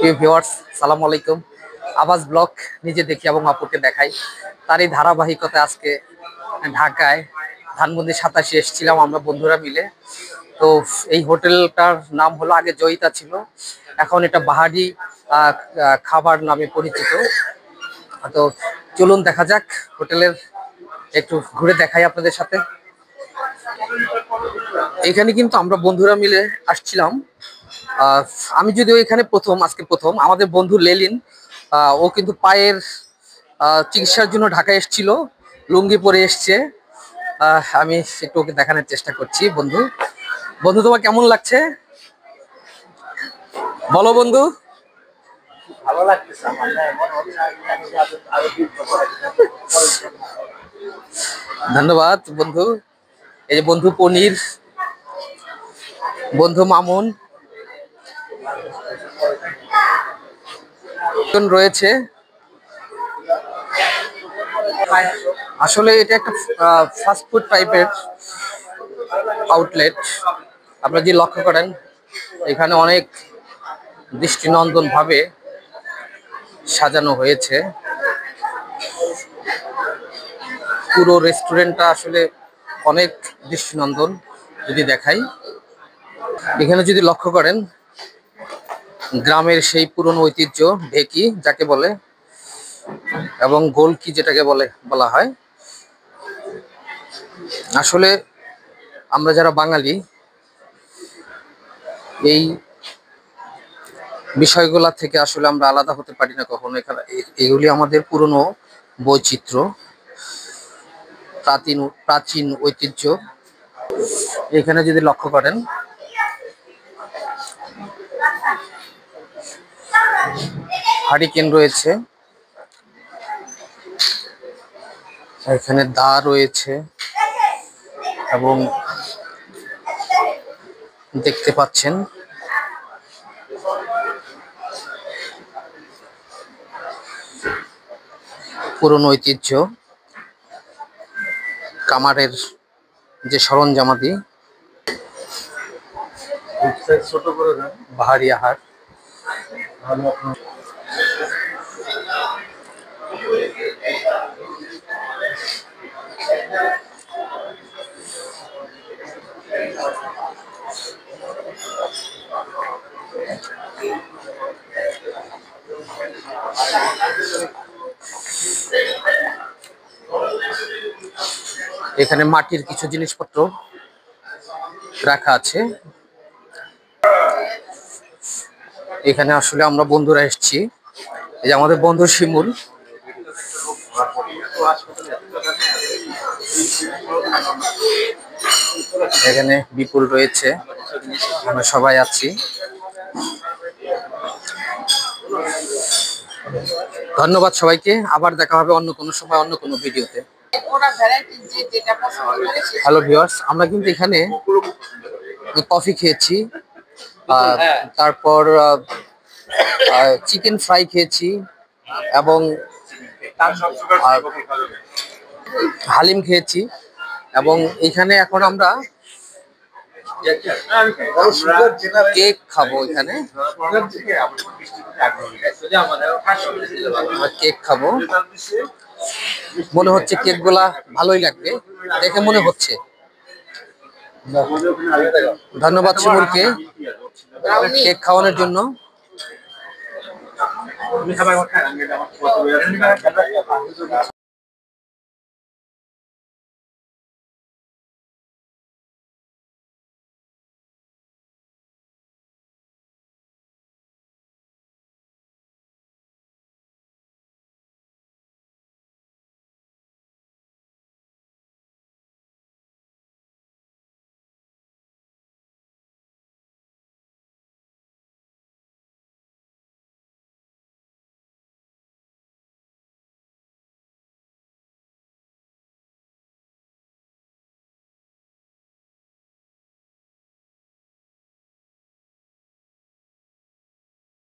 প্রিয় ভিউয়ার্স, সালাম আলাইকুম। আবাস ব্লগ নিজে দেখি এবং আপুকে দেখাই, তারই ধারাবাহিকতা আজকে ঢাকায় ধানমন্ডি 87 এসেছিলাম আমরা বন্ধুরা মিলে। তো এই হোটেলটার নাম হলো, আগে জয়িতা ছিল, এখন এটা বাহারি খাবার নামে পরিচিত। তো চলুন দেখা যাক হোটেলের, একটু ঘুরে দেখাই আপনাদের সাথে। এখানে কিন্তু আমরা বন্ধুরা মিলে আসছিলাম। আমি যদিও এখানে আজকে প্রথম। আমাদের বন্ধু লেলিন, ও কিন্তু পায়ের চিকিৎসার জন্য ঢাকায় এসেছিল, লুঙ্গি পরে এসছে। আমি একটু ওকে দেখানোর চেষ্টা করছি। বন্ধু বন্ধু তোমার কেমন লাগছে বলো বন্ধু। ভালো লাগতেছে ধন্যবাদ বন্ধু। এই যে বন্ধু পনির, বন্ধু মামুন রয়েছে। আসলে এটা একটা ফাস্ট ফুড টাইপের আউটলেট। আপনারা যদি লক্ষ্য করেন, এখানে অনেক দৃষ্টিনন্দন ভাবে সাজানো হয়েছে। পুরো রেস্টুরেন্টটা আসলে অনেক দৃষ্টিনন্দন। যদি দেখাই, এখানে যদি লক্ষ্য করেন, গ্রামের সেই পুরনো ঐতিহ্য ঢেকি যাকে বলে, এবং গোলকি যেটাকে বলা হয়। আসলে আমরা যারা বাঙালি, এই বিষয়গুলা থেকে আসলে আমরা আলাদা হতে পারি না কখনো। এখানে এগুলি আমাদের পুরনো বৈচিত্র্য, প্রাচীন ঐতিহ্য। এখানে যদি লক্ষ্য করেন, হারিকেন রয়েছে, এখানে দা রয়েছে, এবং দেখতে পাচ্ছেন পুরনো ঐতিহ্য, কামারের যে সরঞ্জামাদি, ছোট করে দেন বাহারি আহার। এখানে মাটির কিছু জিনিসপত্র রাখা আছে। এখানে আসলে আমরা বন্ধুরা এসেছি। এই যে আমাদের বন্ধু শিমুল, এখানে বিপুল রয়েছে, আমরা সবাই আছি। ধন্যবাদ সবাইকে। আবার দেখা হবে অন্য কোনো সময়, অন্য কোনো ভিডিওতে। হ্যালো ভিউয়ার্স, আমরা কিন্তু এখানে কফি খেয়েছি, তারপর চিকেন ফ্রাই খেয়েছি, এবং হালিম খেয়েছি। এবং এখানে এখন আমরা কেক খাবো। এখানে কেক খাবো, মনে হচ্ছে কেক গুলা ভালোই লাগবে দেখে মনে হচ্ছে। ধন্যবাদ শিমুলকে কেক খাওয়ানোর জন্য।